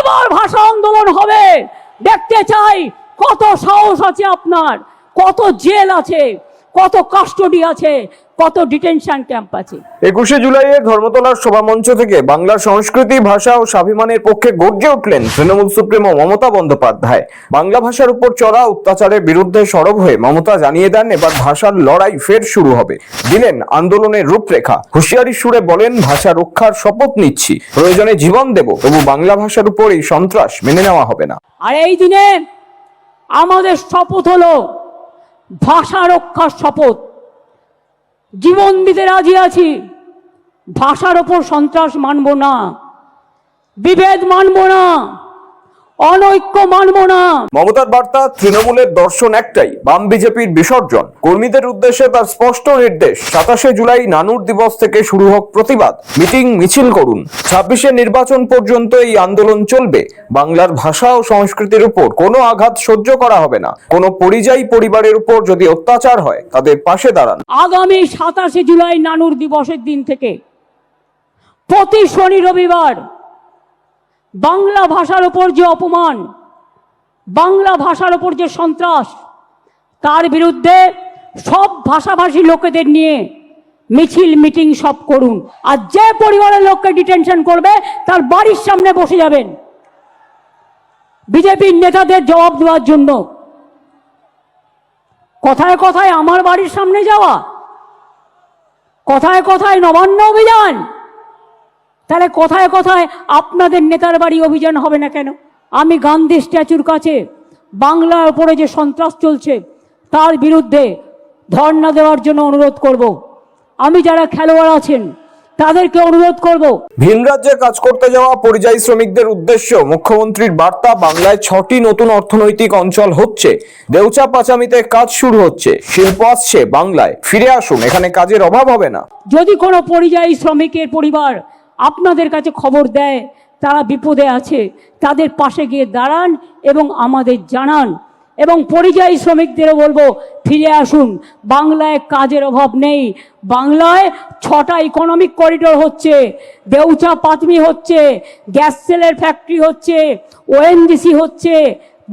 এবার ভাষা আন্দোলন হবে। দেখতে চাই কত সাহস আছে আপনার, কত জেল আছে, কত কাস্টডি আছে, কত ডিটেনশন ক্যাম্প আছে। 21শে জুলাইয়ের ধর্মতলার সভামঞ্চ থেকে বাংলার সংস্কৃতি, ভাষা ও স্বাভিমানের পক্ষে গর্জে উঠলেন তৃণমূল সুপ্রিমো মমতা বন্দ্যোপাধ্যায়। বাংলা ভাষার উপর চড়া অত্যাচারের বিরুদ্ধে সরব হয়ে মমতা জানিয়ে দেন এবার ভাষার লড়াই ফের শুরু হবে। দিলেন আন্দোলনের রূপরেখা। হুঁশিয়ারি সুরে বলেন, ভাষা রক্ষার শপথ নিচ্ছি, প্রয়োজনে জীবন দেব, তবু বাংলা ভাষার উপর এই সন্ত্রাস মেনে নেওয়া হবে না। আর এই দিনে আমাদের শপথ হলো ভাষা রক্ষার শপথ। জীবন দিতে রাজি আছি, ভাষার ওপর সন্ত্রাস মানব না, বিভেদ মানব না, অনৈক্য মানব না। মমতার বার্তা, তৃণমূলের দর্শন একটাই, বাম বিজেপির বিসর্জন। কর্মীদের উদ্দেশ্যে তার স্পষ্ট নির্দেশ, 27শে জুলাই নানুর দিবস থেকে শুরু হোক প্রতিবাদ, মিটিং মিছিল করুন। 26শে নির্বাচন পর্যন্ত এই আন্দোলন চলবে। বাংলার ভাষা ও সংস্কৃতির উপর কোনো আঘাত সহ্য করা হবে না। কোনো পরিযায়ী পরিবারের উপর যদি অত্যাচার হয়, তাদের পাশে দাঁড়ান। আগামী 27শে জুলাই নানুর দিবসের দিন থেকে প্রতি শনি রবিবার বাংলা ভাষার উপর যে অপমান, বাংলা ভাষার উপর যে সন্ত্রাস, তার বিরুদ্ধে সব ভাষাভাষী লোকেদের নিয়ে মিছিল মিটিং সব করুন। আর যে পরিবারের লোককে ডিটেনশন করবে তার বাড়ির সামনে বসে যাবেন বিজেপির নেতাদের জবাব দেওয়ার জন্য। কথায় কথায় আমার বাড়ির সামনে যাওয়া, কথায় কথায় নবান্ন অভিযান, তাহলে কথায় কথায় আপনাদের নেতার বাড়ি অভিযান হবে না কেন? আমি গান্ধী স্ট্যাচুর কাছে বাংলার উপরে যে সন্ত্রাস চলছে তার বিরুদ্ধে ধর্ণা দেওয়ার জন্য অনুরোধ করব। আমি যারা খেলোয়াড় আছেন তাদেরকে অনুরোধ করব। ভিন রাজ্যে কাজ করতে যাওয়া পরিযায়ী শ্রমিকদের উদ্দেশ্য মুখ্যমন্ত্রীর বার্তা, বাংলায় 6টি নতুন অর্থনৈতিক অঞ্চল হচ্ছে, দেউচা পাচামিতে কাজ শুরু হচ্ছে, শিল্প আসছে বাংলায়, ফিরে আসুন, এখানে কাজের অভাব হবে না। যদি কোনো পরিযায়ী শ্রমিকের পরিবার আপনাদের কাছে খবর দেয় তারা বিপদে আছে, তাদের পাশে গিয়ে দাঁড়ান এবং আমাদের জানান। এবং পরিযায়ী শ্রমিকদেরও বলবো, ফিরে আসুন, বাংলায় কাজের অভাব নেই। বাংলায় 6টা ইকোনমিক করিডোর হচ্ছে, দেউচা পাতমি হচ্ছে, গ্যাস সেলের ফ্যাক্টরি হচ্ছে, ওএনজিসি হচ্ছে,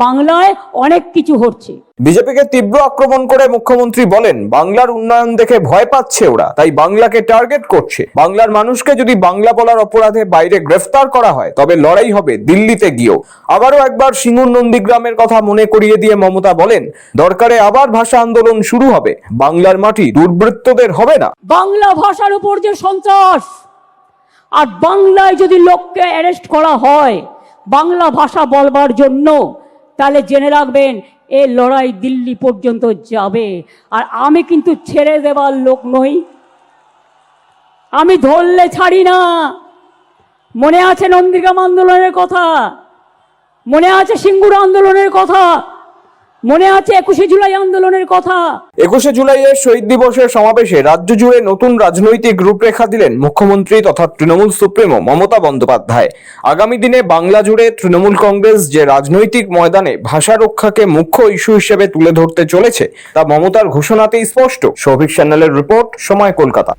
বাংলায় অনেক কিছু হচ্ছে। বিজেপিকে তীব্র আক্রমণ করে মুখ্যমন্ত্রী বলেন, বাংলার উন্নয়ন দেখে ভয় পাচ্ছে ওরা, তাই বাংলাকে টার্গেট করছে। বাংলার মানুষকে যদি বাংলা বলার অপরাধে বাইরে গ্রেফতার করা হয় তবে লড়াই হবে দিল্লিতে গিয়েও। আবারও একবার সিঙ্গুর নন্দীগ্রামের কথা মনে করিয়ে দিয়ে মমতা বলেন, দরকারে আবার ভাষা আন্দোলন শুরু হবে, বাংলার মাটি দুর্বৃত্তদের হবে না। বাংলা ভাষার উপর যে সন্ত্রাস, আর বাংলায় যদি লোককে অ্যারেস্ট করা হয় বাংলা ভাষা বলবার জন্য, তাহলে জেনে রাখবেন এই লড়াই দিল্লি পর্যন্ত যাবে। আর আমি কিন্তু ছেড়ে দেবার লোক নই, আমি ধরলে ছাড়ি না। মনে আছে নন্দীগ্রাম আন্দোলনের কথা, মনে আছে সিঙ্গুর আন্দোলনের কথা, মনে আছে 21শে জুলাই আন্দোলনের কথা। 21শে জুলাইয়ের শহীদ দিবসের সমাবেশে রাজ্য জুড়ে নতুন রাজনৈতিক রূপরেখা দিলেন মুখ্যমন্ত্রী তথা তৃণমূল সুপ্রিমো মমতা বন্দ্যোপাধ্যায়। আগামী দিনে বাংলা জুড়ে তৃণমূল কংগ্রেস যে রাজনৈতিক ময়দানে ভাষা রক্ষাকে মুখ্য ইস্যু হিসেবে তুলে ধরতে চলেছে তা মমতার ঘোষণাতেই স্পষ্ট। সৌভিক চ্যানেলের রিপোর্ট, সময়, কলকাতা।